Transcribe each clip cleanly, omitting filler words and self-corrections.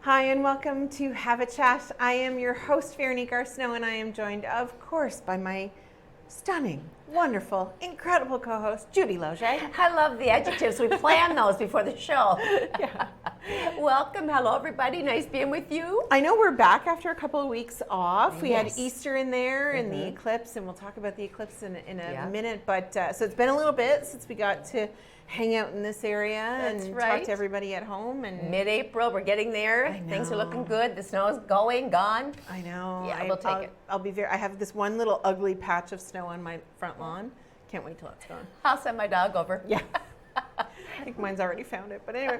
Hi and welcome to Have a Chat. I am your host, Veronique Arsenault, and I am joined, of course, by my stunning, wonderful, incredible co-host, Judy Loge. I love the adjectives. We plan those before the show. Yeah. Welcome. Hello, everybody. Nice being with you. I know we're back after a couple of weeks off. We had Yes. Easter in there and the eclipse, and we'll talk about the eclipse in a Yeah. minute. But so it's been a little bit since we got to hang out in this area That's and right. talk to everybody at home. And Mid-April, we're getting there. I Things are know. looking good. The snow's going, gone. I know. Yeah, we'll take it. I'll be I have this one little ugly patch of snow on my front lawn. Can't wait till it's gone. I'll send my dog over. Yeah. I think mine's already found it, but anyway.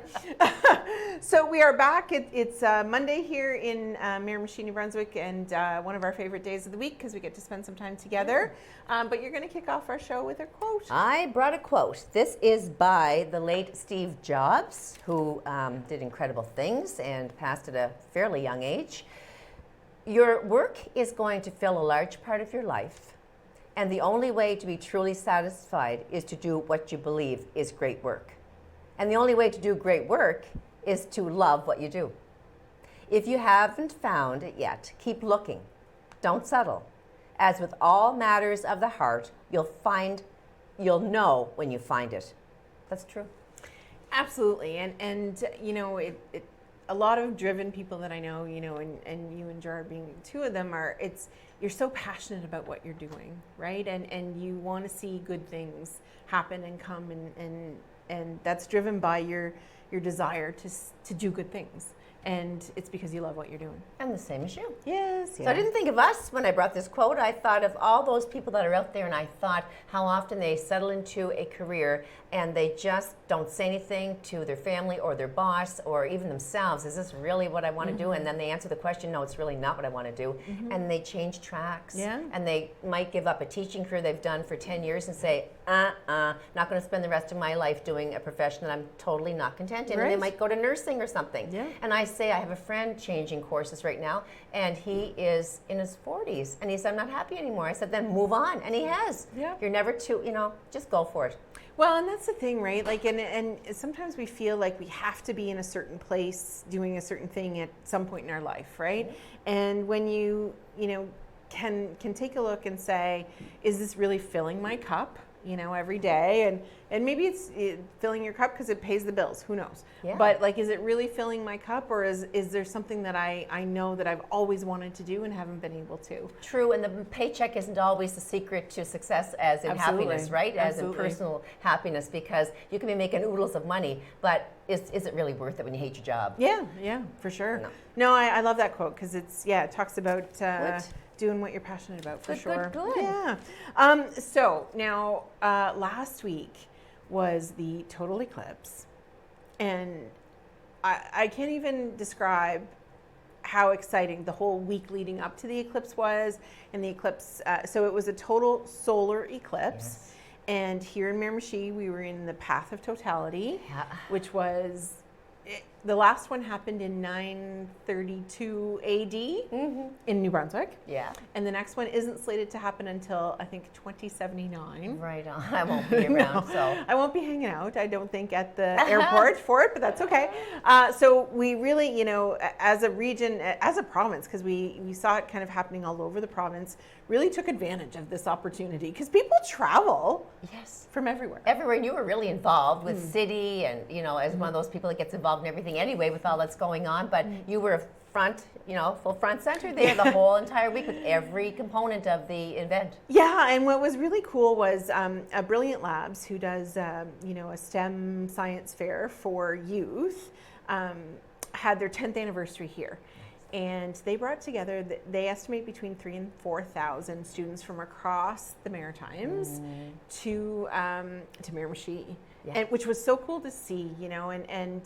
So we are back. It's Monday here in Miramichi, New Brunswick, and one of our favorite days of the week because we get to spend some time together. But you're going to kick off our show with a quote. I brought a quote. This is by the late Steve Jobs, who did incredible things and passed at a fairly young age. Your work is going to fill a large part of your life, and the only way to be truly satisfied is to do what you believe is great work. And the only way to do great work is to love what you do. If you haven't found it yet, keep looking. Don't settle. As with all matters of the heart, you'll know when you find it. That's true. Absolutely. And you know, a lot of driven people that I know, you know, and you and Jar being two of them you're so passionate about what you're doing, right? And you want to see good things happen and come and that's driven by your desire to do good things. And it's because you love what you're doing. And the same as you. Yes. So I didn't think of us when I brought this quote. I thought of all those people that are out there, and I thought how often they settle into a career and they just don't say anything to their family or their boss or even themselves. Is this really what I want to do? And then they answer the question, no, it's really not what I want to do. And they change tracks. Yeah. And they might give up a teaching career they've done for 10 years and say, not going to spend the rest of my life doing a profession that I'm totally not content in. Right. And they might go to nursing or something. Yeah. And I say, I have a friend changing courses right now, and he is in his 40s, and he said, I'm not happy anymore. I said, then move on, and he has. Yeah. You're never too, just go for it. Well, and that's the thing, right? Like, and sometimes we feel like we have to be in a certain place doing a certain thing at some point in our life, right? And when you can take a look and say, is this really filling my cup, every day? And maybe it's filling your cup because it pays the bills. Who knows? Yeah. But like, is it really filling my cup, or is there something that I know that I've always wanted to do and haven't been able to? True, and the paycheck isn't always the secret to success, as in Absolutely. happiness, right? Absolutely. As in personal happiness, because you can be making oodles of money, but is it really worth it when you hate your job? Yeah, for sure. No. I love that quote because it talks about Good. doing what you're passionate about, for Good, sure. good. Yeah. So now, last week was the total eclipse, and I can't even describe how exciting the whole week leading up to the eclipse was. And the eclipse, so it was a total solar eclipse. Yes. And here in Miramichi, we were in the path of totality, Yeah. which was, the last one happened in 932 AD in New Brunswick. Yeah. And the next one isn't slated to happen until, I think, 2079. Right on. I won't be around, so. I won't be hanging out, I don't think, at the airport for it, but that's okay. So we really, as a region, as a province, because we saw it kind of happening all over the province, really took advantage of this opportunity because people travel Yes. from everywhere. Everywhere, and you were really involved with city and, as one of those people that gets involved in everything anyway with all that's going on, but you were full front center there the whole entire week with every component of the event. Yeah, and what was really cool was Brilliant Labs, who does, a STEM science fair for youth, had their 10th anniversary here. And they brought together, they estimate between 3,000 and 4,000 students from across the Maritimes to Miramichi, Yeah. and which was so cool to see, and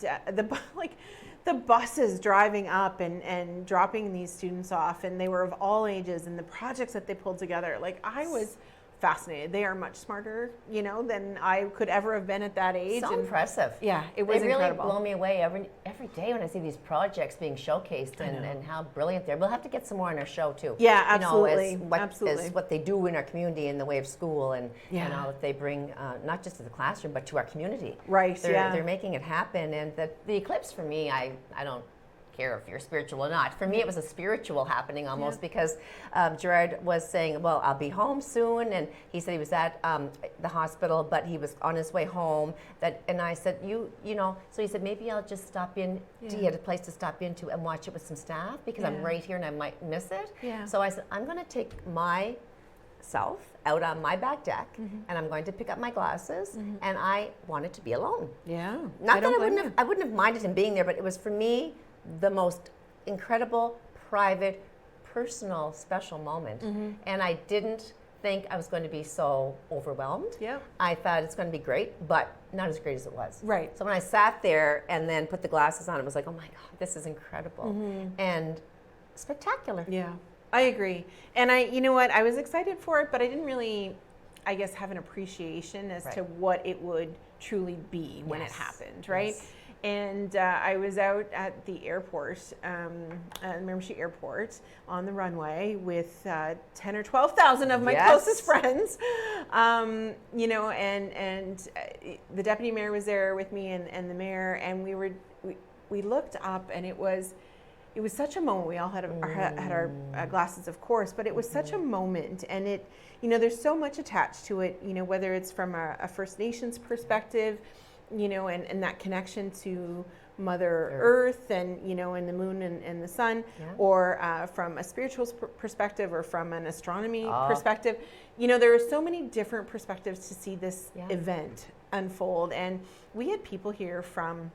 the buses driving up and dropping these students off, and they were of all ages, and the projects that they pulled together, like I was fascinated. They are much smarter, than I could ever have been at that age. So and impressive. yeah, it was They really incredible. blow me away every day when I see these projects being showcased and how brilliant they're. We'll have to get some more on our show too. Yeah, absolutely. As what they do in our community in the way of school and Yeah. all that they bring, not just to the classroom but to our community. Right, yeah. They're making it happen, and the eclipse for me, I don't care if you're spiritual or not. For me, it was a spiritual happening almost because Gerard was saying, well, I'll be home soon. And he said he was at the hospital, but he was on his way home. And I said, you know, so he said, maybe I'll just stop in. He had a place to stop into and watch it with some staff because I'm right here and I might miss it. So I said, I'm going to take myself out on my back deck and I'm going to pick up my glasses and I wanted to be alone. Not that I wouldn't have minded him being there, but it was for me the most incredible, private, personal, special moment. And I didn't think I was going to be so overwhelmed. I thought it's going to be great, but not as great as it was. So when I sat there and then put the glasses on, it was like, oh my God, this is incredible and spectacular. I agree. And you know what, I was excited for it, but I didn't really, I guess, have an appreciation as to what it would truly be when it happened, right? And I was out at the airport, Miramichi Airport, on the runway with 10 or 12,000 of my closest friends, you know, and the deputy mayor was there with me and the mayor, and we looked up, and it was such a moment. We all had our glasses, of course, but it was such a moment, and it, you know, there's so much attached to it, you know, whether it's from a First Nations perspective, you know, and that connection to Mother Earth and, you know, and the moon and the sun, or from a spiritual perspective or from an astronomy perspective. You know, there are so many different perspectives to see this event unfold. And we had people here from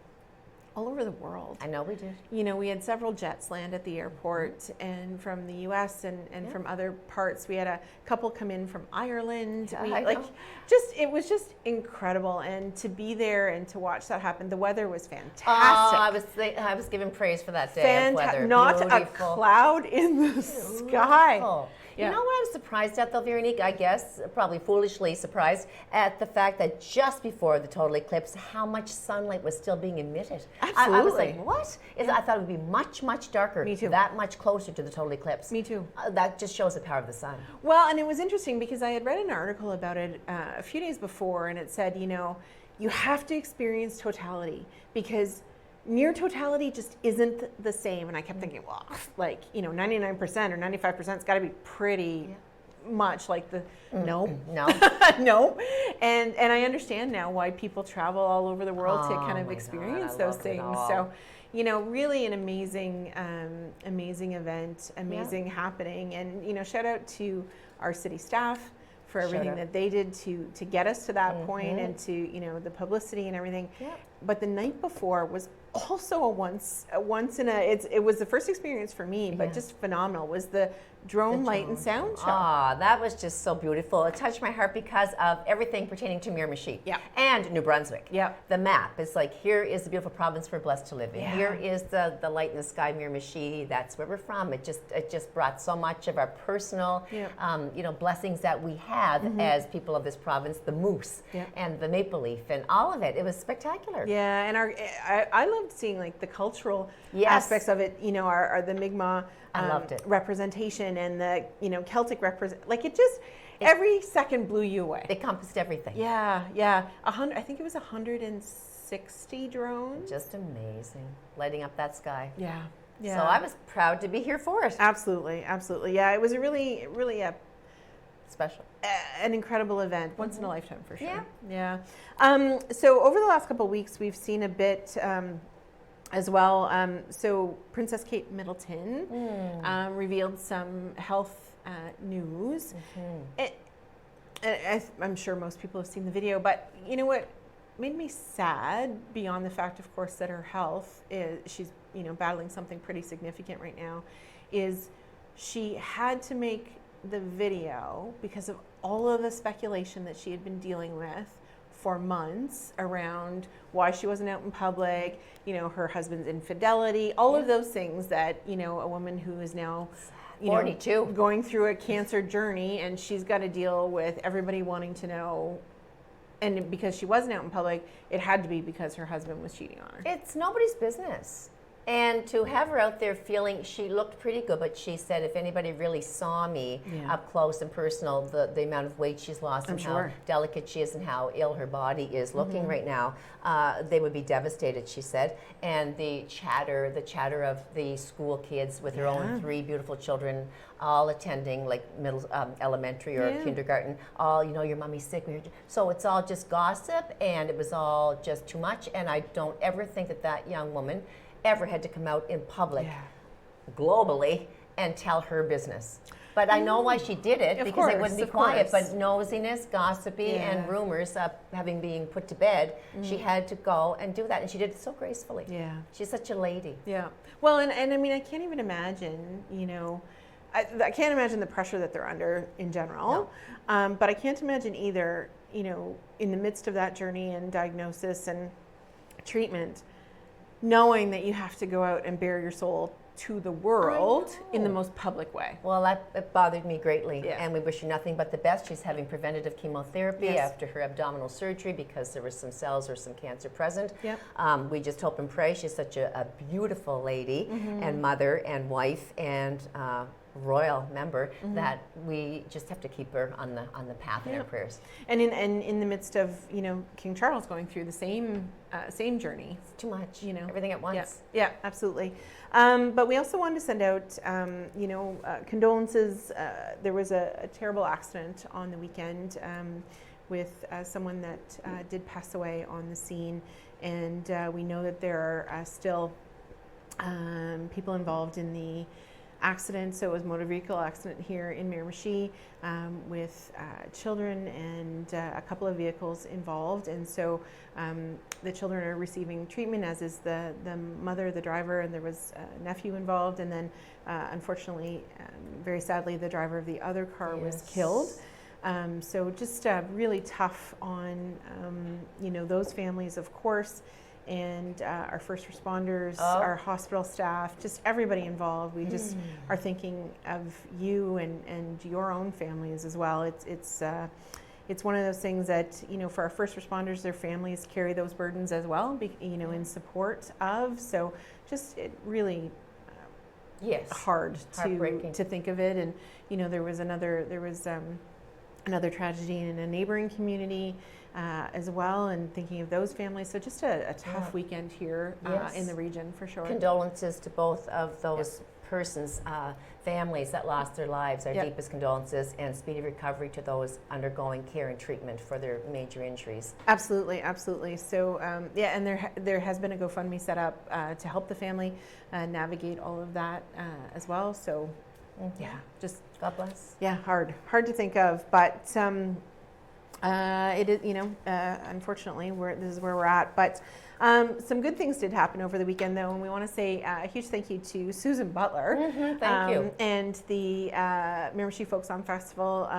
all over the world. I know we did. You know, we had several jets land at the airport and from the US and from other parts. We had a couple come in from Ireland. It was just incredible. And to be there and to watch that happen, the weather was fantastic. I was given praise for that day of weather. Not beautiful. A cloud in the sky. You know what I was surprised at, though, Veronique? I guess, probably foolishly surprised at the fact that just before the total eclipse, how much sunlight was still being emitted. Absolutely. I was like, what? I thought it would be much, much darker. Me too. That much closer to the total eclipse. Me too. That just shows the power of the sun. Well, and it was interesting because I had read an article about it a few days before, and it said, you know, you have to experience totality because near totality just isn't the same. And I kept thinking, well, like, you know, 99% or 95% it's got to be pretty much like the no. No. And I understand now why people travel all over the world to kind of experience those things. So, you know, really an amazing event, amazing happening. And, you know, shout out to our city staff for everything that they did to get us to that point and to, you know, the publicity and everything. But the night before was also it was the first experience for me, but just phenomenal, was the drone light and sound show. That was just so beautiful. It touched my heart because of everything pertaining to Miramichi and New Brunswick. The map is like, here is the beautiful province we're blessed to live in. Here is the light in the sky, Miramichi. That's where we're from. It just brought so much of our personal, you know, blessings that we have as people of this province. The moose and the maple leaf and all of it. It was spectacular. And I loved seeing like the cultural aspects of it. You know, the Mi'kmaq I loved it. representation and the, you know, Celtic like it just every second blew you away. It encompassed everything. I think it was 160 drones. Just amazing, lighting up that sky. So I was proud to be here for it. Absolutely. Yeah, it was a really special, an incredible event, once in a lifetime for sure. So over the last couple of weeks, we've seen a bit as well. So Princess Kate Middleton revealed some health news. I'm sure most people have seen the video, but you know what made me sad, beyond the fact, of course, that her health she's, you know, battling something pretty significant right now, is she had to make the video because of all of the speculation that she had been dealing with for months around why she wasn't out in public, you know, her husband's infidelity, all of those things that, you know, a woman who is now 42 going through a cancer journey, and she's got to deal with everybody wanting to know. And because she wasn't out in public, it had to be because her husband was cheating on her. It's nobody's business. And to have her out there feeling, she looked pretty good, but she said if anybody really saw me up close and personal, the amount of weight she's lost and how delicate she is and how ill her body is looking right now, they would be devastated, she said. And the chatter of the school kids with her own 3 beautiful children, all attending like elementary or kindergarten, all, your mommy's sick. So it's all just gossip, and it was all just too much. And I don't ever think that young woman ever had to come out in public globally and tell her business. But I know why she did it, because they wouldn't be quiet. But nosiness, gossipy, and rumors having being put to bed, she had to go and do that, and she did it so gracefully. Yeah, she's such a lady. Yeah. Well, and I mean, I can't even imagine, I can't imagine the pressure that they're under in general. No. But I can't imagine either, in the midst of that journey and diagnosis and treatment, knowing that you have to go out and bare your soul to the world in the most public way. Well, that bothered me greatly, and we wish her nothing but the best. She's having preventative chemotherapy after her abdominal surgery because there was some cells or some cancer present. We just hope and pray. She's such a beautiful lady and mother and wife and royal member that we just have to keep her on the path in our prayers. And in the midst of King Charles going through the same journey. It's too much, everything at once. Yeah, absolutely. But we also wanted to send out condolences. There was a terrible accident on the weekend with someone that did pass away on the scene, and we know that there are still people involved in the accident. So it was a motor vehicle accident here in Miramichi with children and a couple of vehicles involved. And so the children are receiving treatment, as is the mother, the driver, and there was a nephew involved. And then unfortunately, very sadly, the driver of the other car was killed. So just really tough on those families, of course, and our first responders, our hospital staff, just everybody involved. We just are thinking of you and your own families as well. It's one of those things that, for our first responders, their families carry those burdens as well, in support of. So just it really hard to think of it. And there was another tragedy in a neighboring community as well, and thinking of those families. So just a tough weekend here in the region, for sure. Condolences to both of those persons, families that lost their lives. Our deepest condolences, and speedy recovery to those undergoing care and treatment for their major injuries. Absolutely, absolutely. So and there has been a GoFundMe set up to help the family navigate all of that as well. So just God bless. Yeah, hard to think of, but it is, unfortunately, this is where we're at. But some good things did happen over the weekend, though, and we want to say a huge thank you to Susan Butler. Thank you. And the Miramichi Folk Song Festival,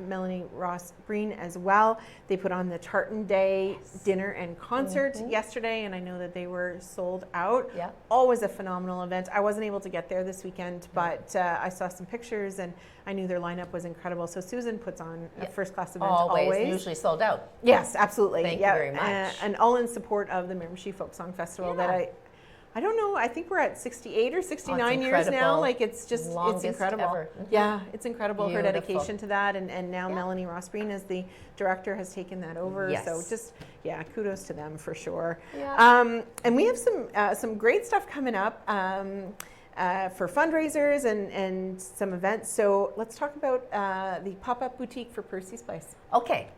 Melanie Ross Breen as well. They put on the Tartan Day dinner and concert yesterday, and I know that they were sold out. Always a phenomenal event. I wasn't able to get there this weekend, but I saw some pictures, and I knew their lineup was incredible. So Susan puts on a first-class event always. Usually sold out. Yes, absolutely. Thank you very much. And all in support of the Miramichi Folk Song Festival that I don't know, I think we're at 68 or 69 years now. Like, it's just, it's incredible. Ever. Yeah, it's incredible. Beautiful. Her dedication to that. And now Melanie Ross Breen, as the director, has taken that over. So just, kudos to them for sure. And we have some great stuff coming up for fundraisers and some events. So let's talk about the pop-up boutique for Percy's Place. Okay.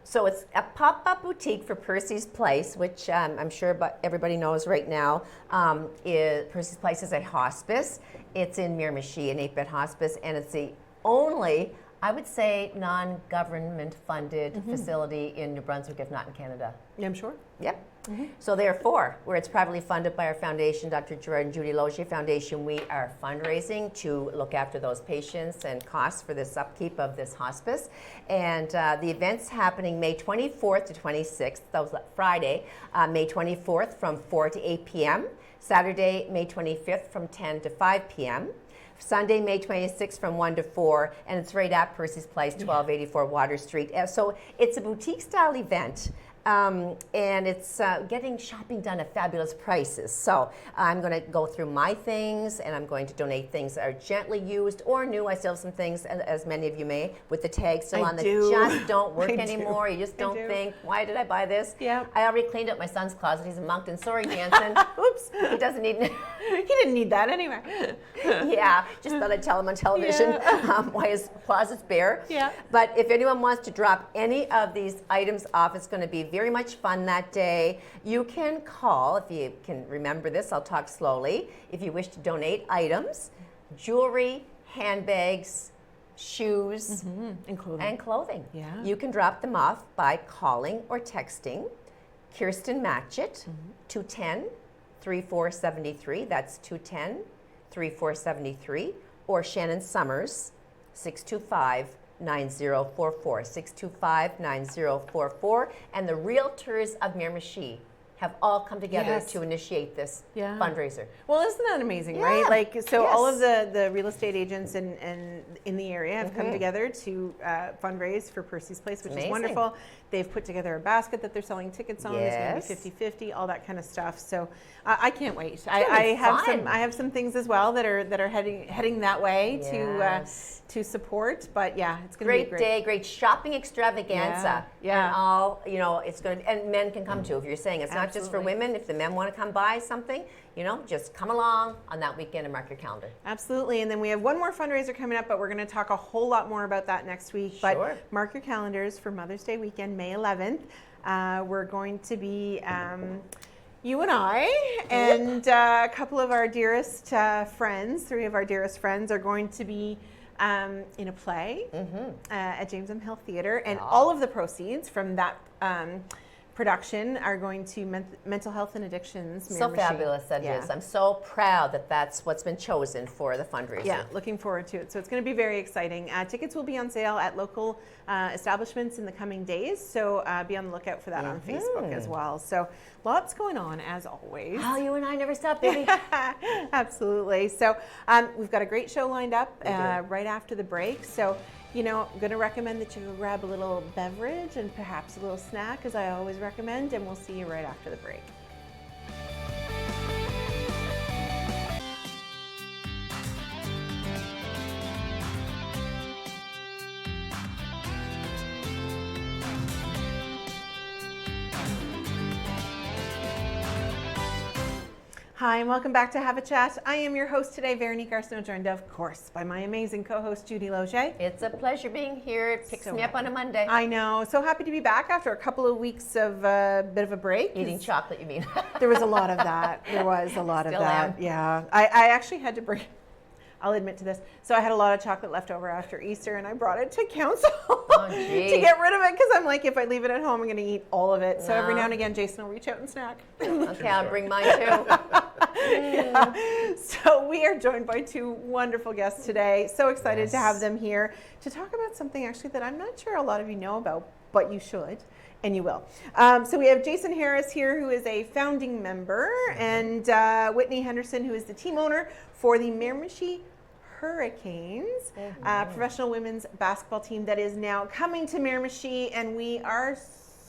So it's a pop-up boutique for Percy's Place, which I'm sure everybody knows right now. Percy's Place is a hospice. It's in Miramichi, an 8-bed hospice, and it's the only, I would say, non-government funded facility in New Brunswick, if not in Canada. Yeah, I'm sure. Yep. So therefore, where it's privately funded by our foundation, Dr. Gerard and Judy Logier Foundation, we are fundraising to look after those patients and costs for this upkeep of this hospice. And the event's happening May 24th to 26th, that was Friday, May 24th from 4 to 8 p.m., Saturday, May 25th from 10 to 5 p.m., Sunday, May 26th from 1 to 4, and it's right at Percy's Place, 1284 Water Street. So it's a boutique-style event. And it's getting shopping done at fabulous prices. So I'm going to go through my things, and I'm going to donate things that are gently used or new. I still have some things, as many of you may, with the tag still on that just don't work anymore. You just don't think, why did I buy this? Yeah. I already cleaned up my son's closet. He's in Moncton. Sorry, Jansen. Oops. He doesn't need. He didn't need that anyway. Yeah, just thought I'd tell him on television why his closet's bare. Yeah. But if anyone wants to drop any of these items off, it's going to be very much fun that day. You can call, if you can remember this, I'll talk slowly. If you wish to donate items, jewelry, handbags, shoes, and clothing. Yeah. You can drop them off by calling or texting Kirsten Matchett, 210-3473. That's 210-3473. Or Shannon Summers, 625-9044. 625-9044. And the realtors of Miramichi have all come together to initiate this fundraiser. Well, isn't that amazing, right? Like, so all of the real estate agents and in the area have come together to fundraise for Percy's Place, which is wonderful. They've put together a basket that they're selling tickets on. There's going to be 50-50, all that kind of stuff. So I can't wait. I have some things as well that are heading that way to support. But yeah, it's going to be a great day, great shopping extravaganza. Yeah. And all, it's going to, and men can come too. If you're saying it's not just for women, if the men want to come buy something, just come along on that weekend and mark your calendar. Absolutely. And then we have one more fundraiser coming up, but we're going to talk a whole lot more about that next week. Sure. But mark your calendars for Mother's Day weekend, May 11th. We're going to be you and I and a couple of our dearest friends, 3 of our dearest friends are going to be in a play at James M. Hill Theatre. And all of the proceeds from that production are going to mental health and addictions. So fabulous that is. I'm so proud that that's what's been chosen for the fundraiser. Yeah, looking forward to it. So it's going to be very exciting. Tickets will be on sale at local establishments in the coming days. So be on the lookout for that on Facebook as well. So lots going on as always. Oh, you and I never stop, baby. Absolutely. So we've got a great show lined up right after the break. So I'm going to recommend that you go grab a little beverage and perhaps a little snack, as I always recommend, and we'll see you right after the break. Hi, and welcome back to Have a Chat. I am your host today, Veronique Arsenault, joined, of course, by my amazing co-host, Judy Loge. It's a pleasure being here. It picks me up on a Monday. I know. So happy to be back after a couple of weeks of a bit of a break. Eating chocolate, you mean? There was a lot of that. There was a lot of that. Yeah. I actually had to bring... I'll admit to this. So I had a lot of chocolate left over after Easter, and I brought it to council to get rid of it, because I'm like, if I leave it at home, I'm going to eat all of it. So every now and again, Jason will reach out and snack. Okay, I'll bring mine too. So we are joined by 2 wonderful guests today. So excited to have them here to talk about something actually that I'm not sure a lot of you know about, but you should. And you will. So we have Jason Harris here, who is a founding member, and Whitney Henderson, who is the team owner for the Miramichi Hurricanes, professional women's basketball team that is now coming to Miramichi, and we are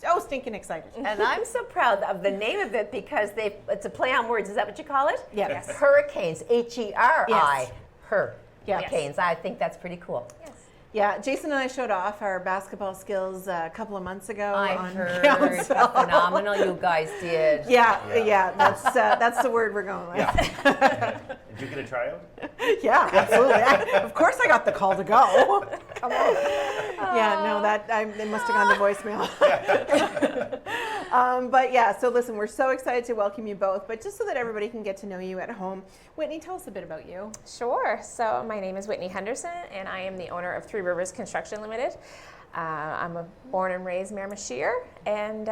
so stinking excited. And I'm so proud of the name of it, because it's a play on words. Is that what you call it? Yes. Hurricanes, H-E-R-I, Yes. Hurricanes. I think that's pretty cool. Yes. Yeah, Jason and I showed off our basketball skills a couple of months ago. I heard how phenomenal you guys did. Yeah. That's the word we're going with. Yeah. Did you get a tryout? Yeah, absolutely. Of course, I got the call to go. Come on. Yeah, no, they must have gone to voicemail. But yeah, so listen, we're so excited to welcome you both. But just so that everybody can get to know you at home, Whitney, tell us a bit about you. Sure. So my name is Whitney Henderson, and I am the owner of 3 Rivers Construction Limited. I'm a born and raised Miramichier, and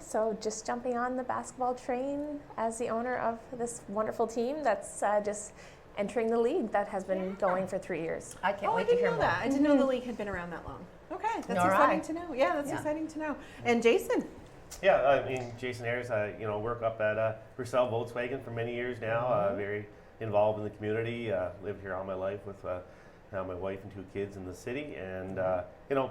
so just jumping on the basketball train as the owner of this wonderful team that's just entering the league that has been going for 3 years. I can't wait to hear more. I didn't know the league had been around that long. Okay, that's exciting to know. Yeah, that's exciting to know. And Jason? Yeah, I mean, Jason Harris, work up at Purcell Volkswagen for many years now, very involved in the community, lived here all my life with Now my wife and 2 kids in the city, and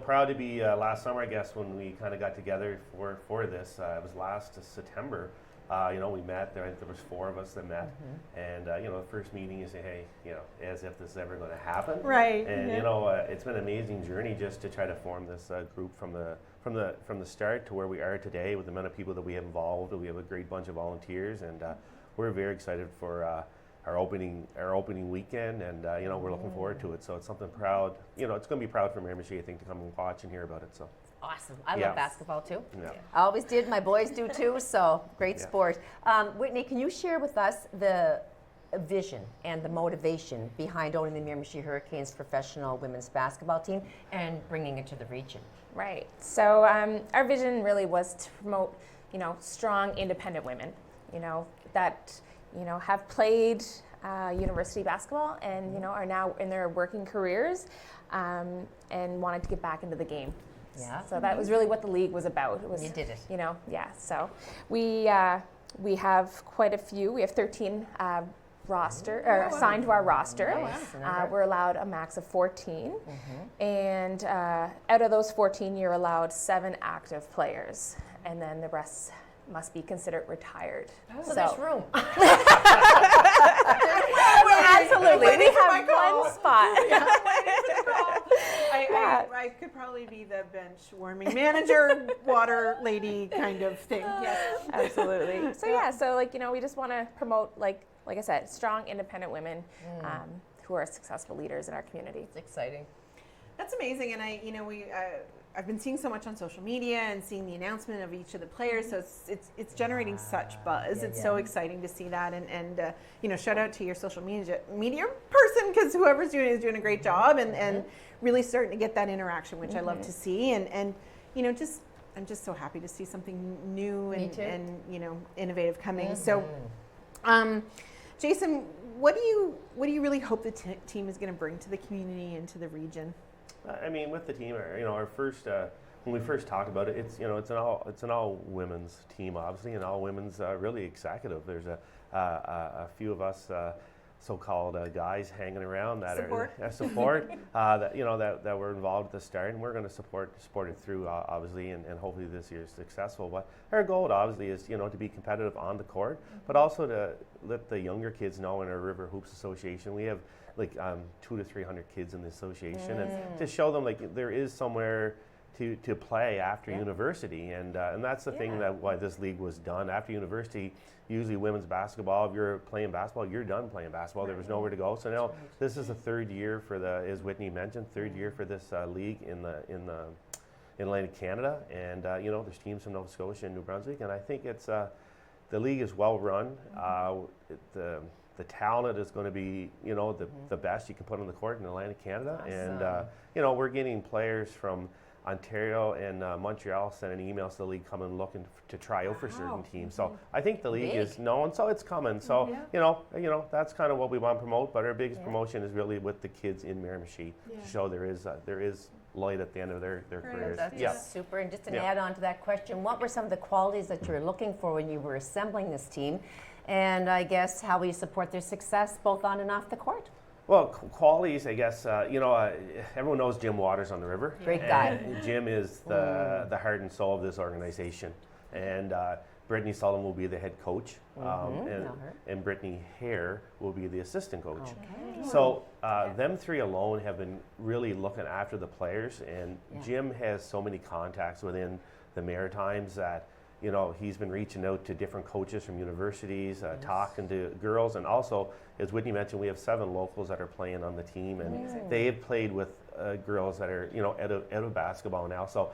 proud to be last summer, I guess, when we kind of got together for this. It was last September. We met. There was 4 of us that met, and the first meeting, you say, hey, as if this is ever going to happen, Right. And it's been an amazing journey just to try to form this group from the start to where we are today with the amount of people that we have involved. We have a great bunch of volunteers, and we're very excited for our opening weekend, and we're looking forward to it. So it's something proud. It's going to be proud for Miramichi, I think, to come and watch and hear about it. So. Awesome. I Yeah. love basketball too. Yeah. I always did. My boys do too. So great Yeah. sport. Whitney, can you share with us the vision and the motivation behind owning the Miramichi Hurricanes professional women's basketball team and bringing it to the region? Right. So our vision really was to promote, strong, independent women, that, have played university basketball and, are now in their working careers and wanted to get back into the game. Yeah. So that was really what the league was about. It was, You did it. Yeah. So we have quite a few. We have 13 signed to our roster. Nice. We're allowed a max of 14, and out of those 14, you're allowed 7 active players, and then the rest must be considered retired. So there's room. Absolutely, we have one spot. I could probably be the bench warming manager, water lady kind of thing. Yes. Absolutely. So we just want to promote, like I said, strong, independent women who are successful leaders in our community. It's exciting. That's amazing, and I've been seeing so much on social media and seeing the announcement of each of the players. So it's generating such buzz. It's so exciting to see that, and shout out to your social media person, because whoever's doing it is doing a great job, and really starting to get that interaction, which I love to see, and I'm just so happy to see something new and innovative coming. So, Jason, what do you really hope the team is going to bring to the community and to the region? With the team, our first when we first talked about it, it's an all women's team, obviously, and all women's really executive. There's a few of us so-called guys hanging around that are support that were involved at the start, and we're going to support it through obviously, and hopefully this year is successful. But our goal obviously is to be competitive on the court, but also to let the younger kids know in our River Hoops Association we have like 200 to 300 kids in the association, and to show them like there is somewhere to play after university, and that's the thing that why this league was done after university. Usually women's basketball, if you're playing basketball, you're done playing basketball. There was nowhere to go. So now this is the 3rd year for as Whitney mentioned, 3rd year for this league in Atlantic Canada, and there's teams from Nova Scotia and New Brunswick, and I think it's the league is well run. The talent is going to be, the best you can put on the court in Atlantic Canada. Awesome. And, we're getting players from Ontario and Montreal sending emails to the league coming looking to try out for certain teams. So I think the league is known, so it's coming. So, that's kind of what we want to promote. But our biggest promotion is really with the kids in Miramichi to show there is light at the end of their careers. That's just super. And just to add on to that question, what were some of the qualities that you were looking for when you were assembling this team? And I guess how will you support their success both on and off the court? Well, qualities, I guess, everyone knows Jim Waters on the River. Great guy. And Jim is the heart and soul of this organization. And Brittany Sullivan will be the head coach, and Brittany Hare will be the assistant coach. Okay. So them 3 alone have been really looking after the players, and Jim has so many contacts within the Maritimes that he's been reaching out to different coaches from universities, talking to girls, and also, as Whitney mentioned, we have 7 locals that are playing on the team, and they have played with girls that are out of basketball now. So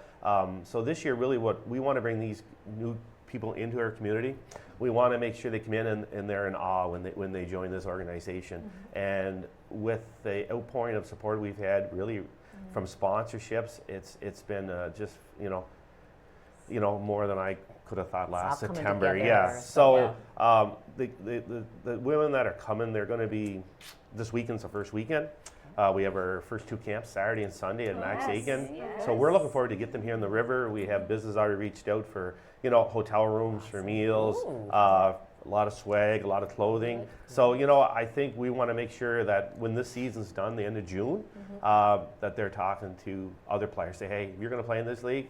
so this year, really, what we want to bring these new people into our community. We want to make sure they come in and they're in awe when they join this organization. And with the outpouring of support we've had, really from sponsorships, it's been just more than I could have thought last September. Yeah. So the women that are coming, they're going to be, this weekend's the first weekend. We have our first 2 camps, Saturday and Sunday at Max Aiken. So we're looking forward to get them here in the river. We have business already reached out for, hotel rooms, for meals, a lot of swag, a lot of clothing. So, I think we want to make sure that when this season's done, the end of June, that they're talking to other players. Say, hey, you're going to play in this league,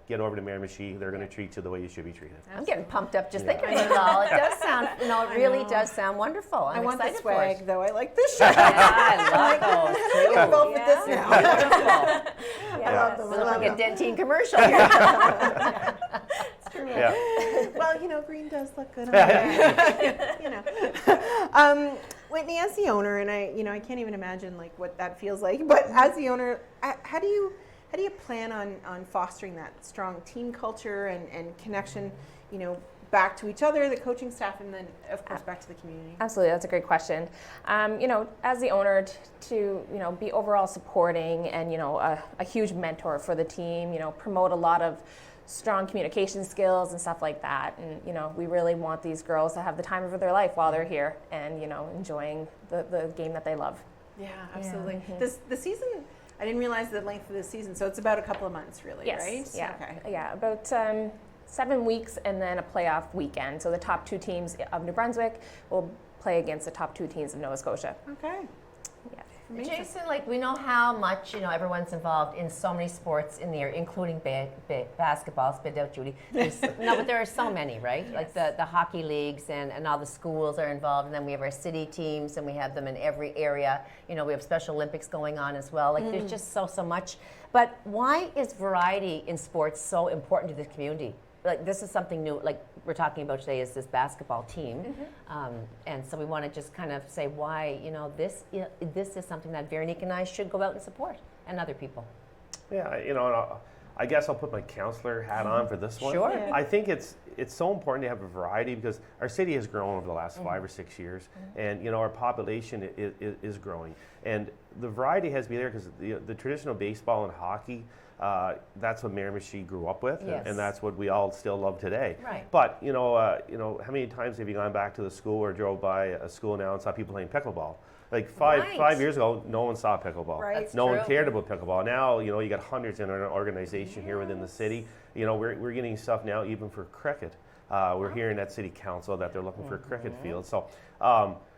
get over to Miramichi. They're going to treat you the way you should be treated. I'm getting pumped up just thinking about it all. It does sound, it really does sound wonderful. I want the excited for it. swag, though. I like this shirt. Yeah, I love those too. I'm involved with this now. Wonderful. I love them. We look like a Dentine commercial here. It's true. Yeah. Well, green does look good on there. Whitney, as the owner, and I can't even imagine like what that feels like. But as the owner, how do you plan on fostering that strong team culture and connection, back to each other, the coaching staff, and then of course back to the community? Absolutely, that's a great question. As the owner, to be overall supporting and a huge mentor for the team. Promote a lot of strong communication skills and stuff like that. And we really want these girls to have the time of their life while they're here and enjoying the game that they love. Yeah, absolutely. Yeah. The season, I didn't realize the length of the season, so it's about a couple of months, really, Yes. right? Yeah. Okay. Yeah. About 7 weeks and then a playoff weekend. So the top 2 teams of New Brunswick will play against the top 2 teams of Nova Scotia. Okay. Yeah. Amazing. Jason, we know how much everyone's involved in so many sports in the area, including basketball. Spit out, Judy. But there are so many, right? Yes. Like the hockey leagues and all the schools are involved, and then we have our city teams, and we have them in every area. We have Special Olympics going on as well. There's just so much. But why is variety in sports so important to the community? This is something new, like we're talking about today, is this basketball team. And so we want to just kind of say why, this is something that Veronique and I should go out and support, and other people. Yeah, and I guess I'll put my counselor hat on for this one. Sure. Yeah. I think it's so important to have a variety because our city has grown over the last 5 or 6 years, and our population is growing, and the variety has to be there because the traditional baseball and hockey. That's what Miramichi grew up with, Yes. and that's what we all still love today. Right. But how many times have you gone back to the school or drove by a school now and saw people playing pickleball? Like Right. 5 years ago, no one saw pickleball. Right. That's No one true. cared about pickleball. Now, you got hundreds in our organization here within the city. We're getting stuff now even for cricket. We're hearing at City Council that they're looking for a cricket field. So,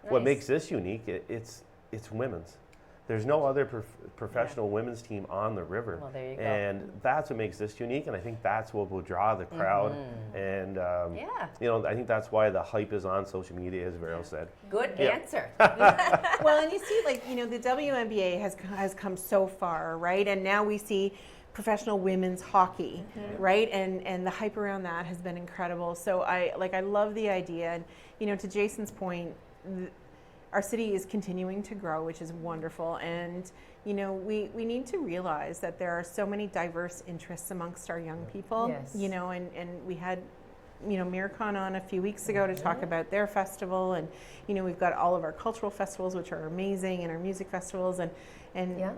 what makes this unique? It's women's. There's no other professional women's team on the river. Well, there you go. And that's what makes this unique, and I think that's what will draw the crowd. And I think that's why the hype is on social media, as Vero said. Good answer. Well, and you see, the WNBA has come so far, right? And now we see professional women's hockey, right? And the hype around that has been incredible. So I love the idea. And to Jason's point, our city is continuing to grow, which is wonderful. And we need to realize that there are so many diverse interests amongst our young people. Yes. And we had Miracon on a few weeks ago to talk about their festival, and we've got all of our cultural festivals, which are amazing, and our music festivals, and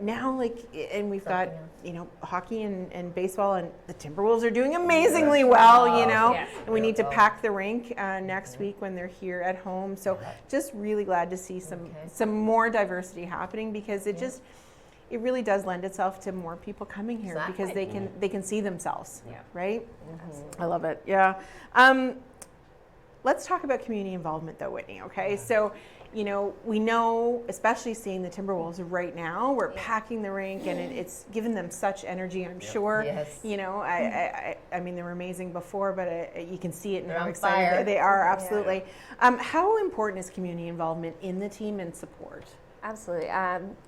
now and we've got hockey and baseball, and the Timberwolves are doing amazingly well, Yes. and we need to pack the rink next week when they're here at home. So just really glad to see some more diversity happening, because it really does lend itself to more people coming here because they can see themselves, right? I love it. Yeah. Let's talk about community involvement, though, Whitney. Okay, so we know, especially seeing the Timberwolves right now, we're packing the rink, and it's given them such energy. I'm sure. Yes. I mean, they were amazing before, but you can see it in They're how on excited fire. they are. Absolutely. How important is community involvement in the team and support? Absolutely.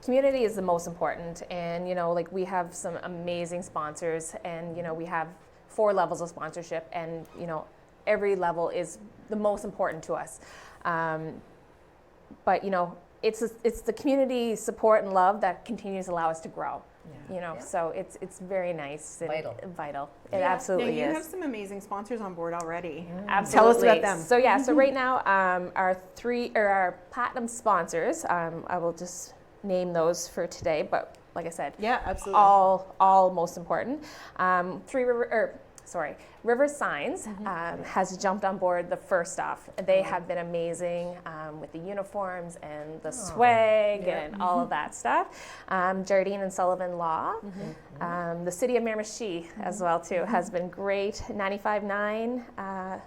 Community is the most important, and we have some amazing sponsors, and we have 4 levels of sponsorship, and every level is the most important to us. But it's the community support and love that continues to allow us to grow. So it's very nice and vital. It absolutely now, you is. have some amazing sponsors on board already. Absolutely. Tell us about them. So right now, our platinum sponsors, I will just name those for today, but like I said, absolutely. all most important. River Signs has jumped on board the first off. They have been amazing with the uniforms and the swag and all of that stuff. Jardine and Sullivan Law, the City of Miramichi as well too has been great. 95.9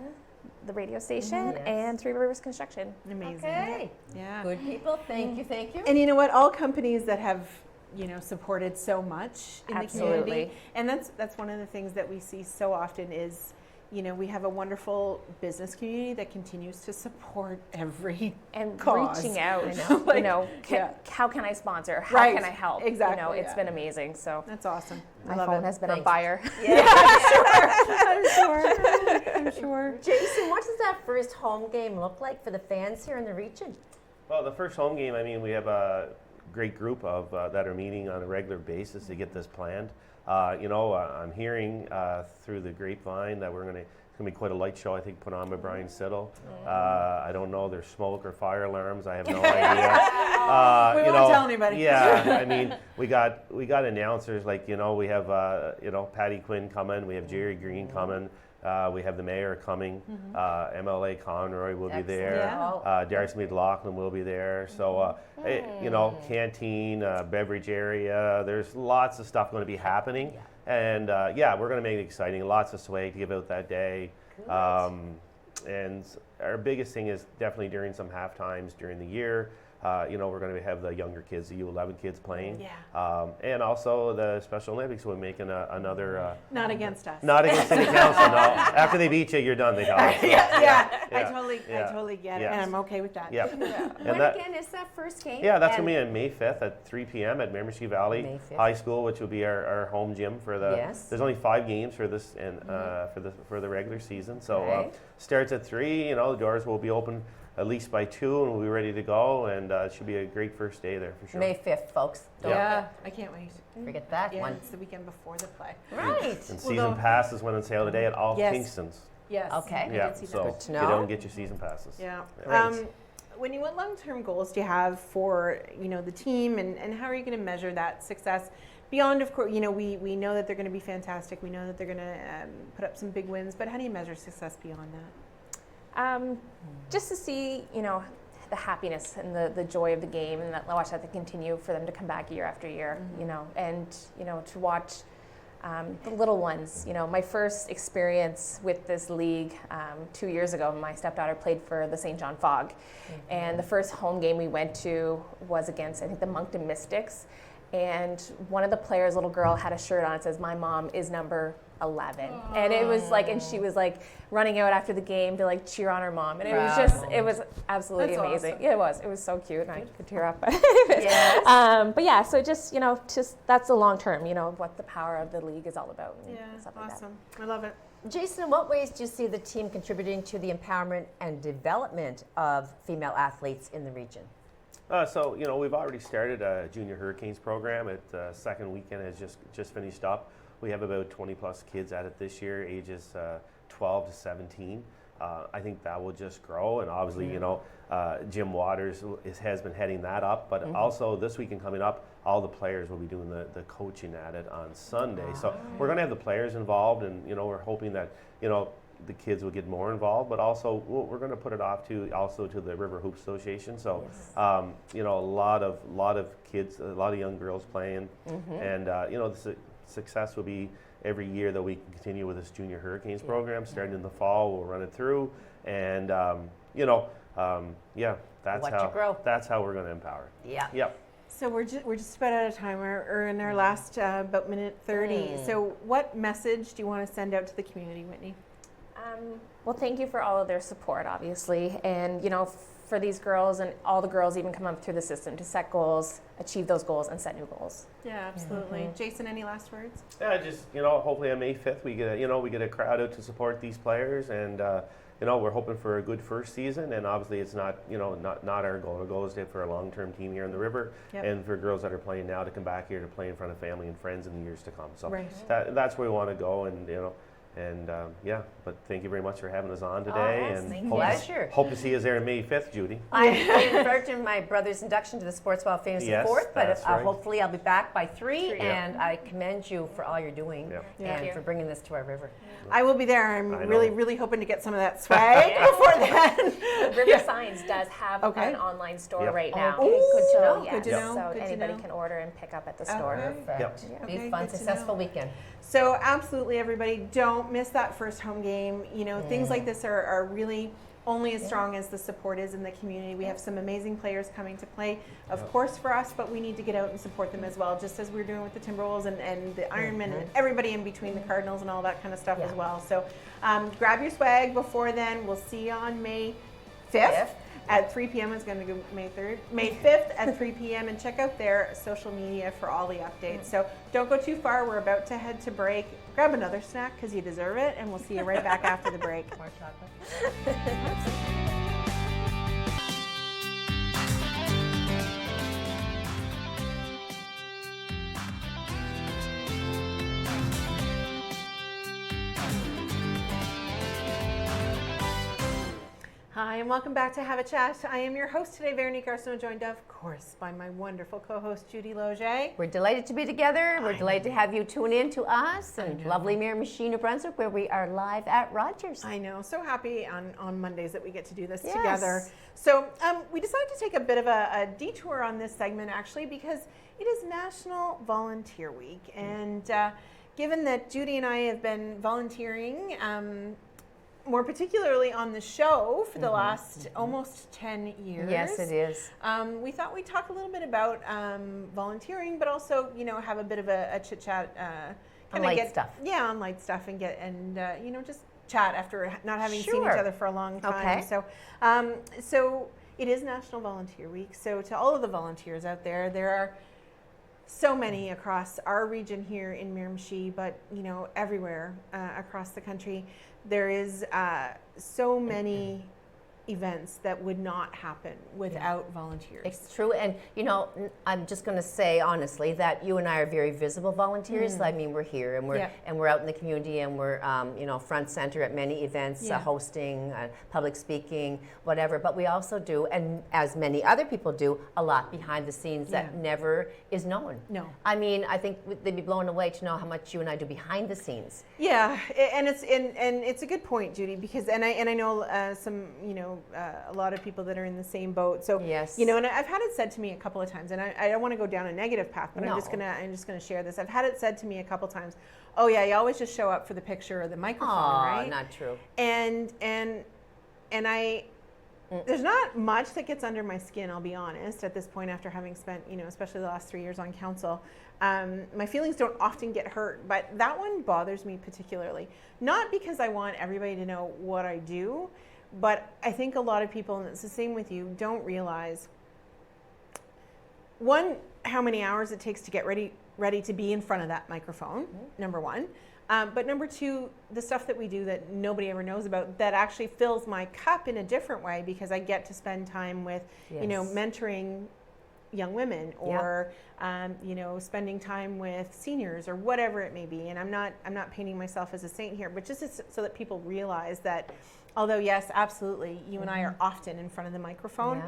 the radio station, Yes. and Three Rivers Construction. Amazing. Okay. Yeah. Good people. Thank you. Thank you. And you know what? All companies that have, supported so much in the community, Absolutely. and that's one of the things that we see so often is, we have a wonderful business community that continues to support every And cause. reaching out, Like, how can I sponsor? How Right. can I help? Exactly, It's yeah. been amazing. So That's awesome. my I love phone it. has been on Thanks. fire. I'm sure. Jason, what does that first home game look like for the fans here in the region? Well, the first home game, we have a great group of that are meeting on a regular basis to get this planned. I'm hearing through the grapevine that it's going to be quite a light show, I think, put on by Brian Siddle. I don't know, there's smoke or fire alarms. I have no idea. We won't tell anybody. Yeah, we got announcers like, we have, Patty Quinn coming, we have Jerry Green coming. We have the mayor coming. MLA Conroy will be there. Yeah. Darcy McLaughlin will be there. So, canteen, beverage area. There's lots of stuff going to be happening. Yeah. And we're going to make it exciting. Lots of swag to give out that day. And our biggest thing is definitely during some half times during the year. We're going to have the younger kids, the U11 kids playing. Yeah. And also the Special Olympics, we're making another. Not against us. Not against City Council, no. After they beat you, you're done, they tell us. So, yeah. I Yeah. totally get it, Yes. and I'm okay with that. Yep. When And that, again is that first game? yeah, that's And- going to be on May 5th at 3 p.m. at Miramichi Valley May 5th. High School, which will be our home gym for the. Yes. There's only 5 games for this and for the regular season, so Okay. starts at 3. The doors will be open at least by 2, and we'll be ready to go. And it should be a great first day there for sure. May 5th, folks. Don't Yeah, I can't wait. forget that Yeah, one. it's the weekend before the play. Right. And Well, season no. passes went on sale today at all Yes. Kingstons. Yes. Okay. I Yeah, did see that. so Good to get know. out and get your season passes. Yeah. Great. What long-term goals do you have for the team, and how are you going to measure that success beyond? Of course, we know that they're going to be fantastic. We know that they're going to put up some big wins. But how do you measure success beyond that? Just to see, the happiness and the joy of the game, and watch that continue for them to come back year after year, and to watch the little ones. My first experience with this league 2 years ago, my stepdaughter played for the St. John Fog, and the first home game we went to was against, I think, the Moncton Mystics, and one of the players' little girl had a shirt on that says, "My mom is number 11," and it was like, and she was like running out after the game to like cheer on her mom, and it was just, it was absolutely That's amazing. awesome. Yeah, it was so cute, and I could tear up. Yes. But yeah, so just that's the long term, what the power of the league is all about. And stuff like that. Awesome. I love it. Jason, in what ways do you see the team contributing to the empowerment and development of female athletes in the region? So we've already started a Junior Hurricanes program. Its second weekend has just finished up. We have about 20 plus kids at it this year, ages 12 to 17. I think that will just grow, and obviously, Jim Waters has been heading that up. But also this weekend coming up, all the players will be doing the coaching at it on Sunday. So we're going to have the players involved, and we're hoping that the kids will get more involved. But also we're going to put it off to the River Hoop Association. So a lot of kids, a lot of young girls playing, and the success will be every year that we can continue with this Junior Hurricanes program. Starting in the fall, we'll run it through, and that's Watch it grow. That's how we're going to empower. Yeah. Yep. So we're just about out of time. We're in our last about minute 30. So what message do you want to send out to the community, Whitney? Well, thank you for all of their support, obviously, and for these girls and all the girls even come up through the system to set goals, achieve those goals, and set new goals. Yeah, absolutely. Jason, any last words? Yeah, just hopefully on May 5th we get a crowd out to support these players, and we're hoping for a good first season. And obviously it's not our goal. Our goal is for a long-term team here in the river, and for girls that are playing now to come back here to play in front of family and friends in the years to come. So that's where we want to go, and but thank you very much for having us on today. yes, And pleasure. hope to see you there on May 5th, Judy. I'm looking forward to my brother's induction to the Sports Wall Famous Yes, 4th, but that's right. hopefully I'll be back by 3, Yeah. and I commend you for all you're doing Yep. and Thank you. for bringing this to our river. I will be there. I'm I know. really hoping to get some of that swag before then. River Signs does have Okay. an online store Yep. right now. Okay, good to know. So, Good to yes, know, so good to anybody know. can order and pick up at the store. Okay. Perfect. Yep. Be Okay, fun, good to successful know. weekend. So absolutely, everybody, don't don't miss that first home game. You know, things like this are really only as strong as the support is in the community. We have some amazing players coming to play, of course, for us, but we need to get out and support them as well, just as we're doing with the Timberwolves and the Ironmen and everybody in between, the Cardinals and all that kind of stuff as well. So grab your swag before then. We'll see you on May 5th. At 3 p.m. It's going to go May 3rd, May 5th at 3 p.m. and check out their social media for all the updates. So don't go too far. We're about to head to break. Grab another snack because you deserve it, and we'll see you right back after the break. More chocolate. Hi, and welcome back to Have a Chat. I am your host today, Veronique Arsenault, joined of course by my wonderful co-host, Judy Loge. We're delighted to be together. We're delighted to have you tune in to us in lovely Miramichi, New Brunswick, where we are live at Rogers. I know, so happy on Mondays that we get to do this together. So we decided to take a bit of a detour on this segment, actually, because it is National Volunteer Week. And given that Judy and I have been volunteering, more particularly on the show for the last almost 10 years. Yes, it is. We thought we'd talk a little bit about volunteering, but also, you know, have a bit of a chit chat. On light stuff. Yeah, on light stuff and you know, just chat after not having seen each other for a long time. Okay. So it is National Volunteer Week. So to all of the volunteers out there, there are so many across our region here in Miramichi, but you know, everywhere across the country. There is so many events that would not happen without volunteers. It's true, and you know, I'm just going to say honestly that you and I are very visible volunteers. I mean, we're here and we're out in the community, and we're you know, front center at many events, hosting, public speaking, whatever. But we also do, and as many other people do, a lot behind the scenes that never is known. No, I mean, I think they'd be blown away to know how much you and I do behind the scenes. Yeah, and it's a good point, Judy, because and I know some, you know, a lot of people that are in the same boat. So you know, and I've had it said to me a couple of times, and I don't want to go down a negative path, but I'm just gonna share this. I've had it said to me a couple times, oh yeah, you always just show up for the picture or the microphone, right? Not true. And I there's not much that gets under my skin, I'll be honest, at this point, after having spent, you know, especially the last 3 years on council. My feelings don't often get hurt, but that one bothers me particularly. Not because I want everybody to know what I do, but I think a lot of people, and it's the same with you, don't realize, one, how many hours it takes to get ready to be in front of that microphone, number one. But number two, the stuff that we do that nobody ever knows about that actually fills my cup in a different way, because I get to spend time with, you know, mentoring young women, or you know, spending time with seniors or whatever it may be. And I'm not painting myself as a saint here, but just so that people realize that although yes, absolutely, you and I are often in front of the microphone,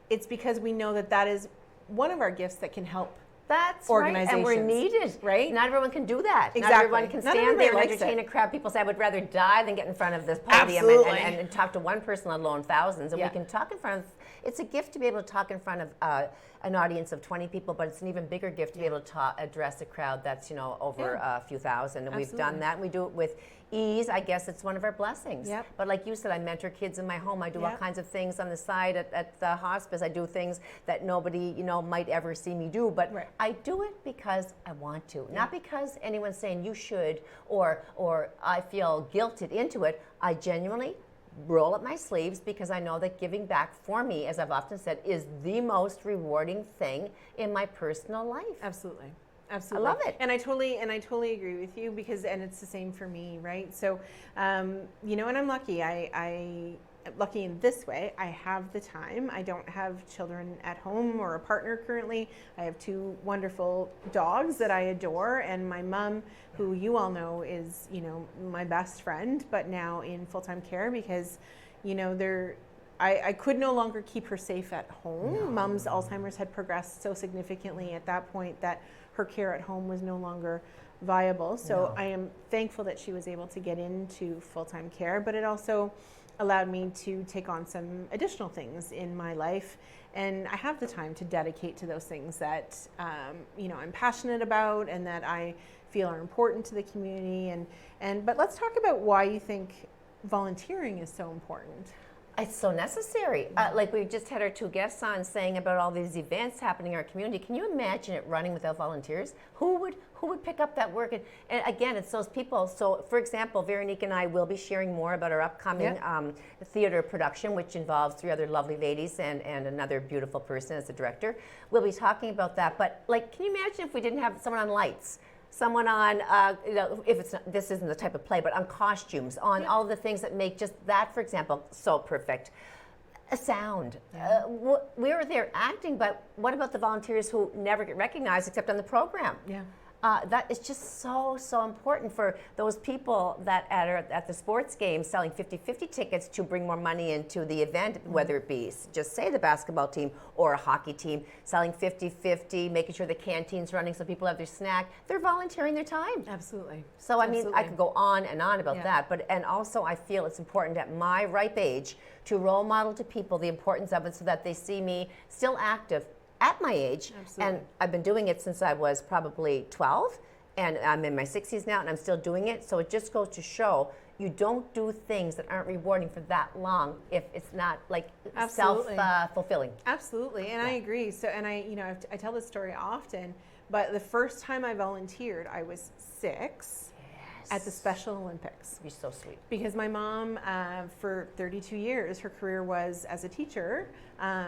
it's because we know that is one of our gifts that can help. That's organizations. Right, and we're needed. Right? Not everyone can do that. Exactly. Not everyone can stand there and entertain a crowd. People say, I would rather die than get in front of this podium and talk to one person, let alone thousands. And we can talk in front of, it's a gift to be able to talk in front of an audience of 20 people, but it's an even bigger gift to be able to address a crowd that's, you know, over a few thousand. And we've done that, and we do it with ease. I guess it's one of our blessings. But like you said, I mentor kids in my home. I do all kinds of things on the side at the hospice. I do things that nobody, you know, might ever see me do. But I do it because I want to, not because anyone's saying you should, or I feel guilted into it. I genuinely roll up my sleeves because I know that giving back for me, as I've often said, is the most rewarding thing in my personal life. Absolutely. Absolutely. I love it. And I totally agree with you, because, and it's the same for me, right? So, you know, and I'm lucky. I'm lucky in this way. I have the time. I don't have children at home or a partner currently. I have 2 wonderful dogs that I adore, and my mom, who you all know is, you know, my best friend, but now in full-time care because, you know, I could no longer keep her safe at home. Mom's Alzheimer's had progressed so significantly at that point that her care at home was no longer viable. So I am thankful that she was able to get into full-time care, but it also allowed me to take on some additional things in my life, and I have the time to dedicate to those things that I'm passionate about and that I feel are important to the community. But let's talk about why you think volunteering is so important. It's so necessary. Like we just had our two guests on saying about all these events happening in our community. Can you imagine it running without volunteers? Who would pick up that work? And again, it's those people. So, for example, Veronique and I will be sharing more about our upcoming theater production, which involves 3 other lovely ladies and another beautiful person as the director. We'll be talking about that. But like, can you imagine if we didn't have someone on lights? Someone on, if it's not, this isn't the type of play, but on costumes, on all the things that make just that, for example, so perfect. A sound. We were there acting, but what about the volunteers who never get recognized except on the program? Yeah. That is just so important for those people that are at the sports games selling 50-50 tickets to bring more money into the event, whether it be just say the basketball team or a hockey team selling 50-50, making sure the canteen's running so people have their snack. They're volunteering their time. Absolutely. So I mean, I could go on and on about that, and also I feel it's important at my ripe age to role model to people the importance of it so that they see me still active at my age. Absolutely. And I've been doing it since I was probably 12, and I'm in my 60s now, and I'm still doing it. So it just goes to show you don't do things that aren't rewarding for that long if it's not like self-fulfilling. Absolutely, and I agree. So, and I tell this story often, but the first time I volunteered, I was 6. At the Special Olympics. You're so sweet. Because my mom, for 32 years, her career was as a teacher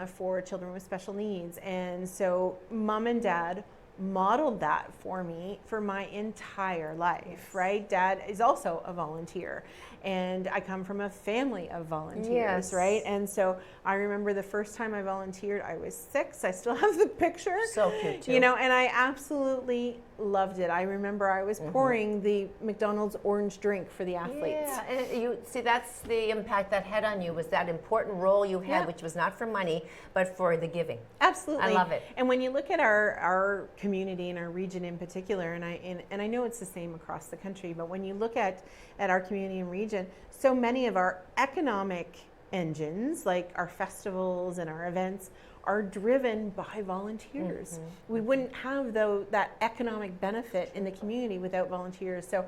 for children with special needs. And so Mom and Dad modeled that for me for my entire life, right? Dad is also a volunteer. And I come from a family of volunteers, right? And so I remember the first time I volunteered, I was 6. I still have the picture. So cute, too. And I absolutely loved it. I remember I was pouring the McDonald's orange drink for the athletes. Yeah, and you see, that's the impact that had on you, was that important role you had, which was not for money, but for the giving. Absolutely. I love it. And when you look at our community and our region in particular, and I know it's the same across the country, but when you look at our community and region, so many of our economic engines, like our festivals and our events, are driven by volunteers. We wouldn't have that economic benefit in the community without volunteers. So,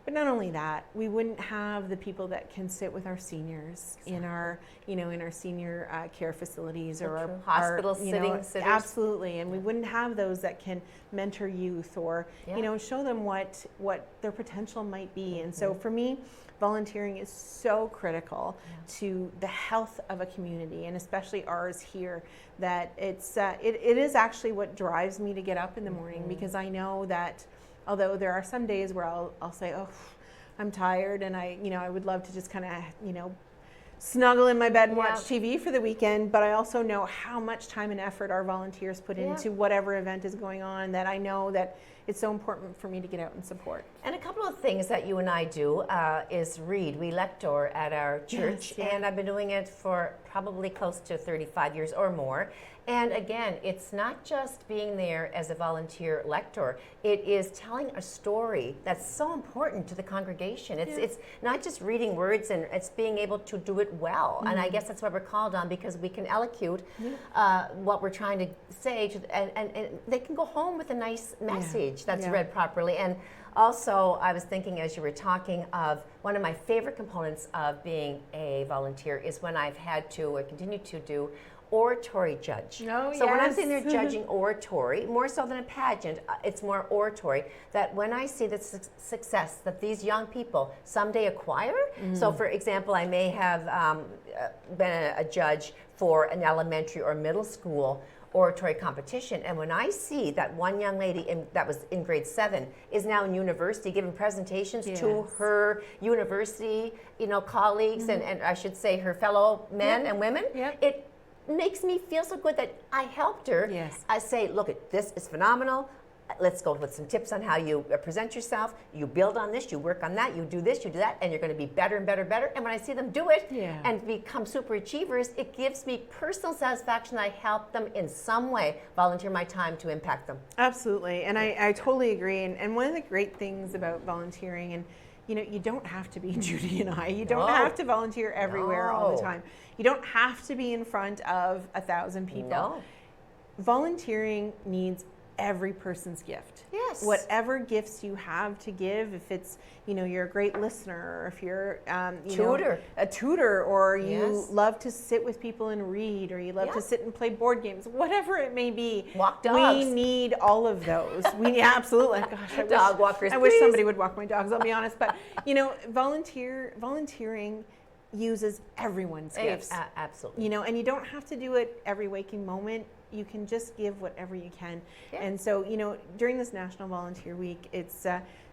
but not only that, we wouldn't have the people that can sit with our seniors in our, in our senior care facilities or our hospital sitters. Absolutely, and we wouldn't have those that can mentor youth or show them what their potential might be. And so for me, volunteering is so critical to the health of a community, and especially ours here, that it is actually what drives me to get up in the morning, because I know that although there are some days where I'll say, oh, I'm tired, and I would love to just kind of, snuggle in my bed and watch TV for the weekend, but I also know how much time and effort our volunteers put into whatever event is going on, that I know that it's so important for me to get out and support. And a couple of things that you and I do is read. We lector at our church, and I've been doing it for probably close to 35 years or more. And again, it's not just being there as a volunteer lector. It is telling a story that's so important to the congregation. It's not just reading words, and it's being able to do it well. And I guess that's what we're called on, because we can elocute what we're trying to say, and they can go home with a nice message that's read properly. And also, I was thinking as you were talking of one of my favorite components of being a volunteer is when I've had to, or continue to do, oratory judge. So when I'm sitting there judging oratory, more so than a pageant, it's more oratory, that when I see the success that these young people someday acquire, so for example, I may have been a judge for an elementary or middle school oratory competition, and when I see that one young lady that was in grade 7 is now in university giving presentations to her university colleagues, and I should say her fellow men and women, it makes me feel so good that I helped her. I say, look, this is phenomenal. Let's go with some tips on how you present yourself. You build on this, you work on that, you do this, you do that, and you're going to be better and better and better. And when I see them do it and become super achievers, it gives me personal satisfaction. I help them in some way, volunteer my time to impact them. Absolutely, and I totally agree. And one of the great things about volunteering, and you don't have to be Judy and I. You don't No. have to volunteer everywhere all the No. time. You don't have to be in front of 1,000 people. No. Volunteering needs every person's gift. Yes. Whatever gifts you have to give, if it's, you're a great listener, or if you're Tutor. a tutor, or you Yes. love to sit with people and read, or you love to Yeah. sit and play board games, whatever it may be. Walk dogs. We need all of those. Absolutely. Gosh, Dog walkers, I wish please. somebody would walk my dogs, I'll be honest. But, volunteering uses everyone's gifts. Absolutely. And you don't have to do it every waking moment. You can just give whatever you can. Yeah. And so, during this National Volunteer Week, it's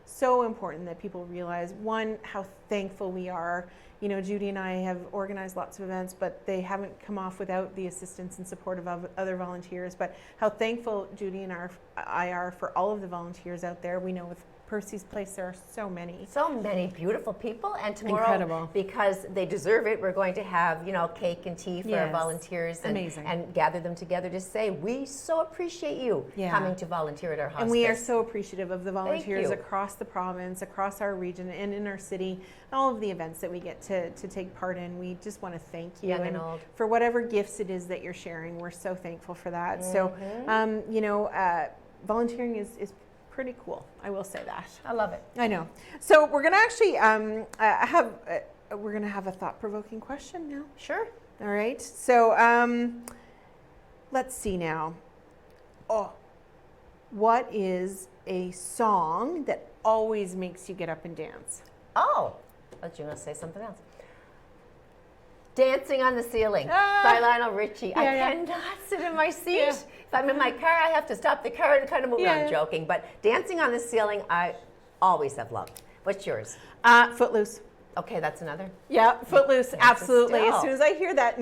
so important that people realize, one, how thankful we are. Judy and I have organized lots of events, but they haven't come off without the assistance and support of other volunteers. But how thankful Judy and I are for all of the volunteers out there. We know with Percy's Place, there are so many. So many beautiful people, and tomorrow, Incredible. because they deserve it, we're going to have cake and tea for our Yes. volunteers, and, Amazing. and gather them together to say we so appreciate you Yeah. coming to volunteer at our hospice. And we are so appreciative of the volunteers you. across the province, across our region, and in our city, all of the events that we get to take part in. We just want to thank you. Young and old. For whatever gifts it is that you're sharing. We're so thankful for that. Mm-hmm. So, volunteering is pretty cool. I will say that. I love it. I know. So we're going to actually we're going to have a thought-provoking question now. Sure. All right. So let's see now. What is a song that always makes you get up and dance? Oh, I thought you were going to say something else. Dancing on the Ceiling Ah. by Lionel Richie. I Yeah. cannot sit in my seat. Yeah. If I'm in my car, I have to stop the car and kind of move around. Yeah. I'm joking. But Dancing on the Ceiling, I always have loved. What's yours? Footloose. Okay, that's another. Yeah, Footloose. Dance Absolutely. still. As soon as I hear that,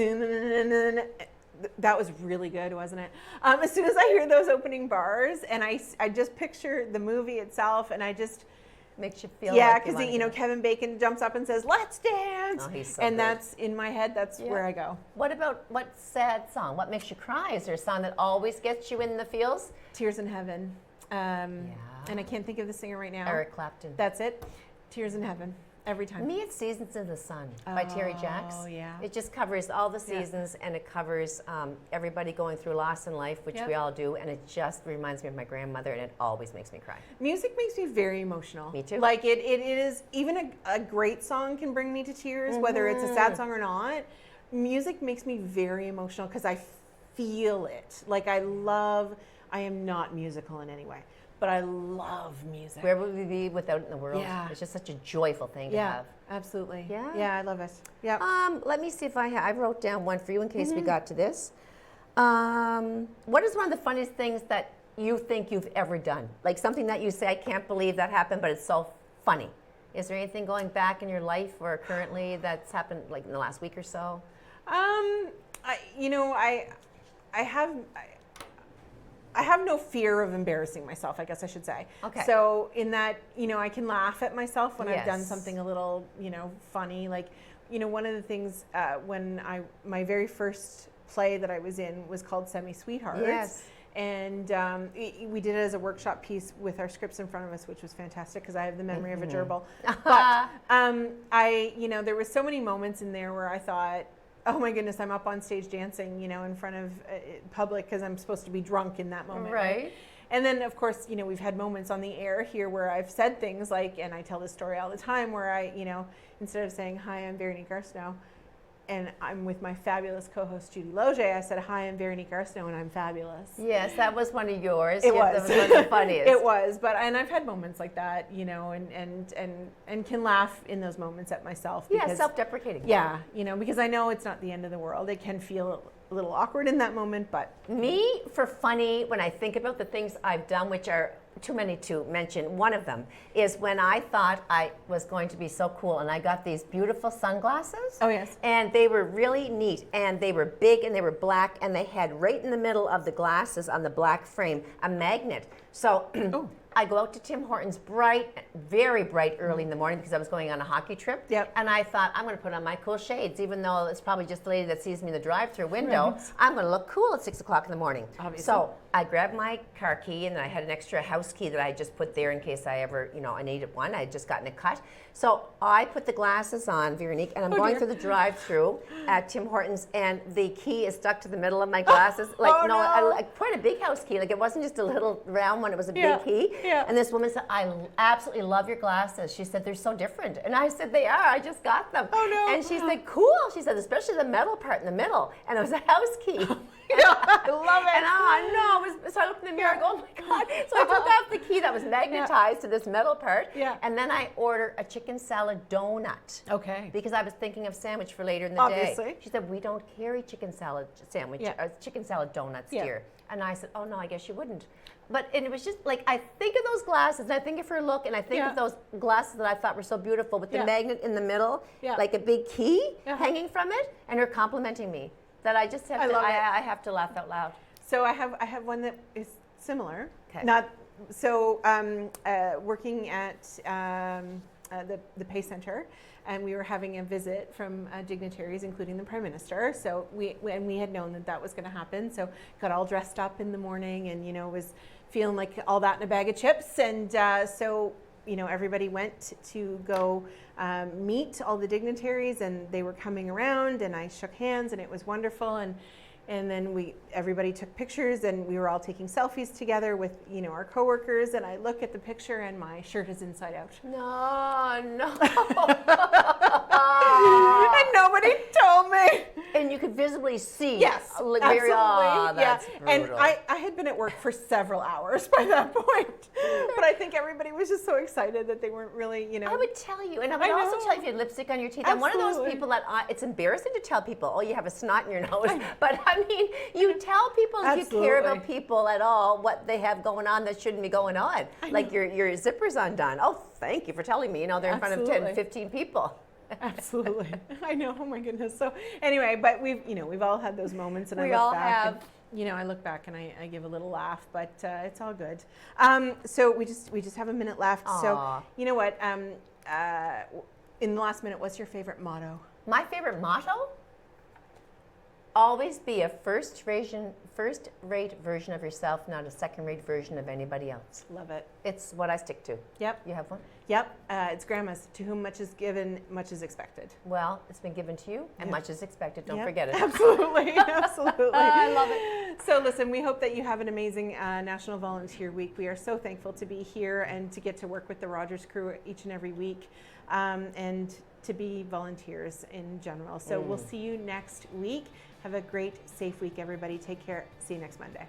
that was really good, wasn't it? As soon as I hear those opening bars, and I just picture the movie itself, and I just. Makes you feel Yeah, like because you wanna Kevin Bacon jumps up and says, "Let's dance," Oh, he's so and good. that's in my head. That's Yeah. where I go. What about what sad song? What makes you cry? Is there a song that always gets you in the feels? Tears in Heaven, and I can't think of the singer right now. Eric Clapton. That's it. Tears in Heaven every time. Me, it's Seasons in the Sun by Terry Jacks. Oh, yeah. It just covers all the seasons, and it covers everybody going through loss in life, which Yep. we all do, and it just reminds me of my grandmother, and it always makes me cry. Music makes me very emotional. Me too. Like it is, even a great song can bring me to tears, whether it's a sad song or not. Music makes me very emotional because I feel it. Like I am not musical in any way, but I love music. Where would we be without it in the world? Yeah. It's just such a joyful thing to Yeah, have. absolutely. Yeah. Yeah, I love it. Yeah. Let me see if I wrote down one for you in case we got to this. What is one of the funniest things that you think you've ever done? Like something that you say, I can't believe that happened, but it's so funny. Is there anything going back in your life or currently that's happened like in the last week or so? I have no fear of embarrassing myself, I guess I should say. Okay. So in that, I can laugh at myself when I've done Yes. something a little, funny. Like, one of the things when my very first play that I was in was called Semi-Sweethearts. Yes. And we did it as a workshop piece with our scripts in front of us, which was fantastic because I have the memory of a gerbil. But there was so many moments in there where I thought, oh my goodness, I'm up on stage dancing, in front of public because I'm supposed to be drunk in that moment. Right. And then, of course, we've had moments on the air here where I've said things like, and I tell this story all the time, where I, instead of saying, "Hi, I'm Veronique Arsenault," and I'm with my fabulous co-host Judy Loge, I said, "Hi, I'm Veronique Arsenault, and I'm fabulous." Yes, that was one of yours. It Yeah, was. That was one of the funniest. It was, and I've had moments like that, and can laugh in those moments at myself. Yeah, Because, self-deprecating. yeah, because I know it's not the end of the world. It can feel a little awkward in that moment, but Me, for funny, when I think about the things I've done, which are too many to mention, one of them is when I thought I was going to be so cool and I got these beautiful sunglasses. Oh, yes. And they were really neat, and they were big and they were black, and they had right in the middle of the glasses on the black frame a magnet. So I go out to Tim Hortons very bright early in the morning because I was going on a hockey trip. Yep. And I thought, I'm going to put on my cool shades, even though it's probably just the lady that sees me in the drive-through window. Right. I'm going to look cool at 6 o'clock in the morning. Obviously. So I grabbed my car key, and then I had an extra house key that I just put there in case I ever, I needed one. I had just gotten it cut. So I put the glasses on, Veronique, and I'm going through the drive-through at Tim Hortons, and the key is stuck to the middle of my glasses. Quite a big house key. Like, it wasn't just a little round one, it was a big key. Yeah. And this woman said, I absolutely love your glasses. She said, they're so different. And I said, they are. I just got them. Oh, no. And she said, cool. She said, especially the metal part in the middle. And it was a house key. I love it. And so I looked in the mirror and go, oh my God. So I took off the key that was magnetized to this metal part. Yeah. And then I ordered a chicken salad donut. Okay. Because I was thinking of sandwich for later in the Obviously. day. She said, we don't carry chicken salad sandwich, chicken salad donuts, dear. And I said, oh no, I guess you wouldn't. And it was just like, I think of those glasses, and I think of her look, and I think of those glasses that I thought were so beautiful with the magnet in the middle, like a big key hanging from it, and her complimenting me. That I just have I have to laugh out loud. So I have one that is similar. Okay. Working at the Pay Center, and we were having a visit from dignitaries, including the Prime Minister. So we had known that was going to happen. So got all dressed up in the morning, and was feeling like all that in a bag of chips. And so everybody went to go meet all the dignitaries, and they were coming around, and I shook hands, and it was wonderful. And then everybody took pictures, and we were all taking selfies together with our coworkers. And I look at the picture, and my shirt is inside out. No. And nobody told me. And you could visibly see. Yes, absolutely. That's brutal. And I had been at work for several hours by that point. But I think everybody was just so excited that they weren't really, I would tell you. And I would also tell you if you had lipstick on your teeth. I'm one of those people that it's embarrassing to tell people, oh, you have a snot in your nose. But I mean, you tell people if you care about people at all what they have going on that shouldn't be going on. Like your zipper's undone. Oh, thank you for telling me. They're in front of 10, 15 people. Absolutely. I know. Oh my goodness. So anyway, but we've all had those moments, and we I all look back have. And, I look back and I give a little laugh, but it's all good. So we just have a minute left. Aww. So you know what? In the last minute, what's your favorite motto? My favorite motto? Always be a first-rate version of yourself, not a second-rate version of anybody else. Love it. It's what I stick to. Yep. You have one? Yep. It's Grandma's. To whom much is given, much is expected. Well, it's been given to you, and much is expected. Don't forget it. Absolutely. Absolutely. I love it. So listen, we hope that you have an amazing National Volunteer Week. We are so thankful to be here and to get to work with the Rogers crew each and every week, and to be volunteers in general. So we'll see you next week. Have a great, safe week, everybody. Take care. See you next Monday.